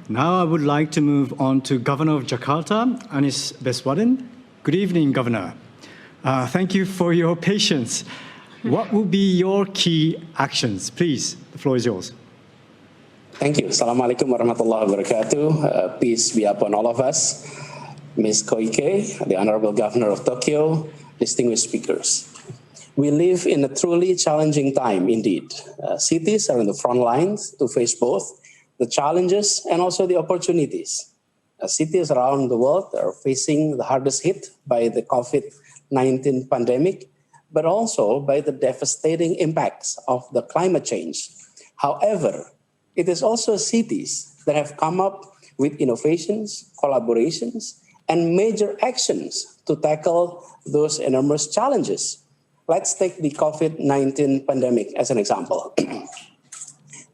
Now I would like to move on to Governor of Jakarta, Anies Baswedan. Good evening, Governor. Thank you for your patience. What will be your key actions? Please, the floor is yours. Thank you. Assalamualaikum warahmatullahi wabarakatuh. Peace be upon all of us. Ms. Koike, the Honorable Governor of Tokyo, distinguished speakers. We live in a truly challenging time indeed. Cities are in the front lines to face both the challenges and also the opportunities. Cities around the world are facing the hardest hit by the COVID-19 pandemic, but also by the devastating impacts of the climate change. However, it is also cities that have come up with innovations, collaborations, and major actions to tackle those enormous challenges. Let's take the COVID-19 pandemic as an example.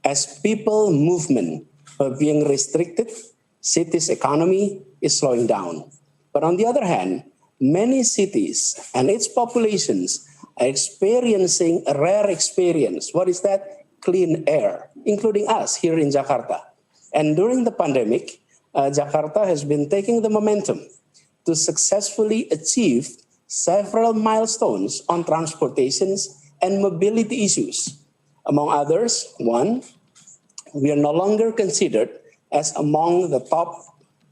As people movement are being restricted, cities' economy is slowing down. But on the other hand, many cities and its populations are experiencing a rare experience. What is that? Clean air, including us here in Jakarta. And during the pandemic, Jakarta has been taking the momentum to successfully achieve several milestones on transportations and mobility issues. Among others, one, we are no longer considered as among the top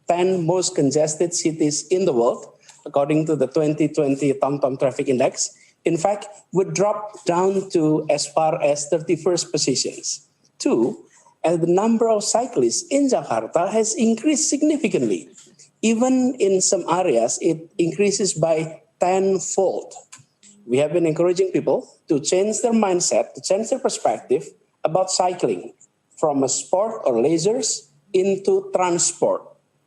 10 most congested cities in the world, according to the 2020 TomTom Traffic Index. In fact, we dropped down to as far as 31st positions. Two, as the number of cyclists in Jakarta has increased significantly. Even in some areas, it increases by 10-fold. We have been encouraging people to change their mindset, to change their perspective about cycling from a sport or leisures into transport.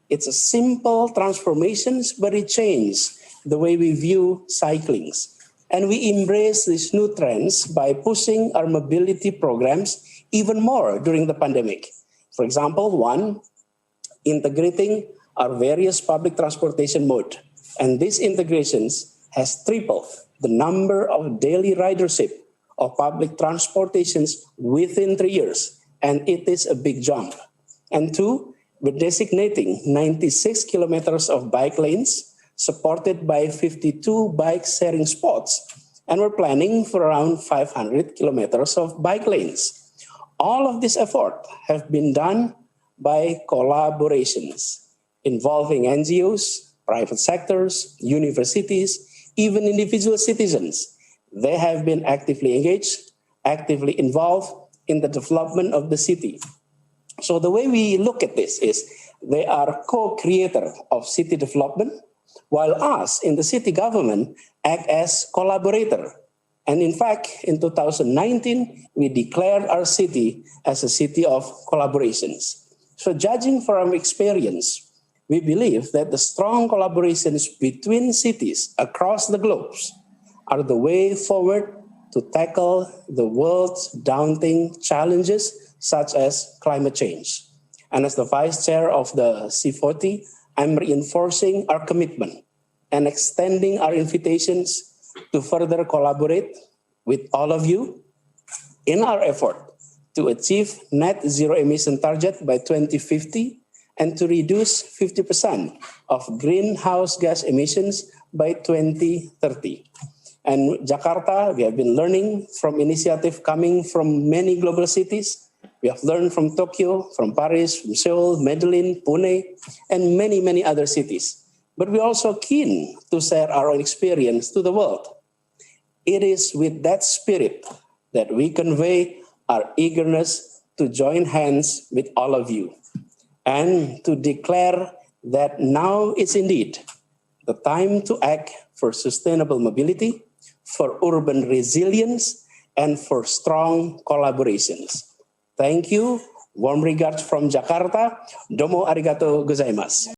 It's a simple transformation, but it changes the way we view cyclings. And we embrace these new trends by pushing our mobility programs even more during the pandemic. For example, one, integrating our various public transportation mode. And these integrations has tripled the number of daily ridership of public transportations within 3 years. And it is a big jump. And two, we're designating 96 kilometers of bike lanes supported by 52 bike sharing spots. And we're planning for around 500 kilometers of bike lanes. All of this effort have been done by collaborations involving NGOs, private sectors, universities, even individual citizens. They have been actively engaged, actively involved in the development of the city. So the way we look at this is they are co-creator of city development, while us in the city government act as collaborator. And in fact, in 2019, we declared our city as a city of collaborations. So judging from experience, we believe that the strong collaborations between cities across the globe are the way forward to tackle the world's daunting challenges such as climate change. And as the Vice Chair of the C40, I'm reinforcing our commitment and extending our invitations to further collaborate with all of you in our effort to achieve net zero emission target by 2050 and to reduce 50% of greenhouse gas emissions by 2030. And Jakarta, we have been learning from initiative coming from many global cities. We have learned from Tokyo, from Paris, from Seoul, Medellin, Pune, and many, many other cities. But we're also keen to share our own experience to the world. It is with that spirit that we convey our eagerness to join hands with all of you and to declare that now is indeed the time to act for sustainable mobility, for urban resilience, and for strong collaborations. Thank you. Warm regards from Jakarta. Domo arigato gozaimasu.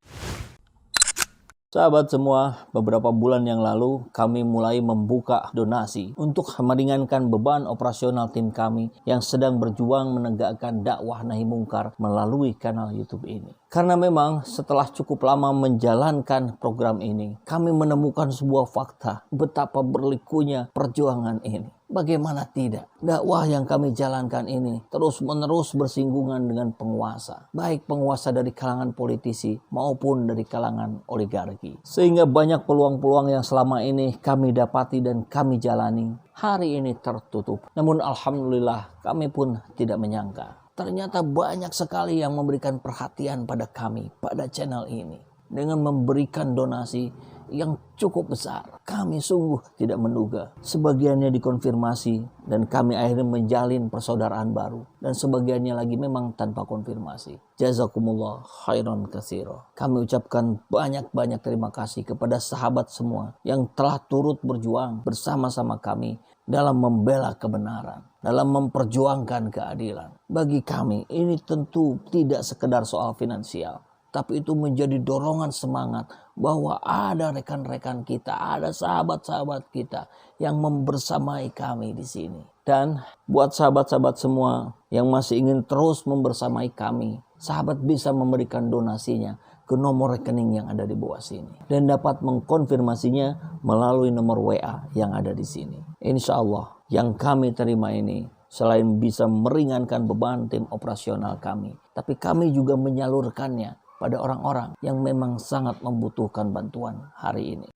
Sahabat semua, beberapa bulan yang lalu kami mulai membuka donasi untuk meringankan beban operasional tim kami yang sedang berjuang menegakkan dakwah nahi mungkar melalui kanal YouTube ini. Karena memang setelah cukup lama menjalankan program ini, kami menemukan sebuah fakta betapa berlikunya perjuangan ini. Bagaimana tidak? Dakwah yang kami jalankan ini terus-menerus bersinggungan dengan penguasa. Baik penguasa dari kalangan politisi maupun dari kalangan oligarki. Sehingga banyak peluang-peluang yang selama ini kami dapati dan kami jalani hari ini tertutup. Namun alhamdulillah kami pun tidak menyangka. Ternyata banyak sekali yang memberikan perhatian pada kami, pada channel ini. Dengan memberikan donasi yang cukup besar. Kami sungguh tidak menduga. Sebagiannya dikonfirmasi dan kami akhirnya menjalin persaudaraan baru. Dan sebagiannya lagi memang tanpa konfirmasi. Jazakumullah khairan katsira. Kami ucapkan banyak-banyak terima kasih kepada sahabat semua yang telah turut berjuang bersama-sama kami dalam membela kebenaran, dalam memperjuangkan keadilan. Bagi kami ini tentu tidak sekedar soal finansial. Tapi itu menjadi dorongan semangat bahwa ada rekan-rekan kita, ada sahabat-sahabat kita yang membersamai kami di sini. Dan buat sahabat-sahabat semua yang masih ingin terus membersamai kami, sahabat bisa memberikan donasinya ke nomor rekening yang ada di bawah sini. Dan dapat mengkonfirmasinya melalui nomor WA yang ada di sini. Insya Allah yang kami terima ini selain bisa meringankan beban tim operasional kami, tapi kami juga menyalurkannya pada orang-orang yang memang sangat membutuhkan bantuan hari ini.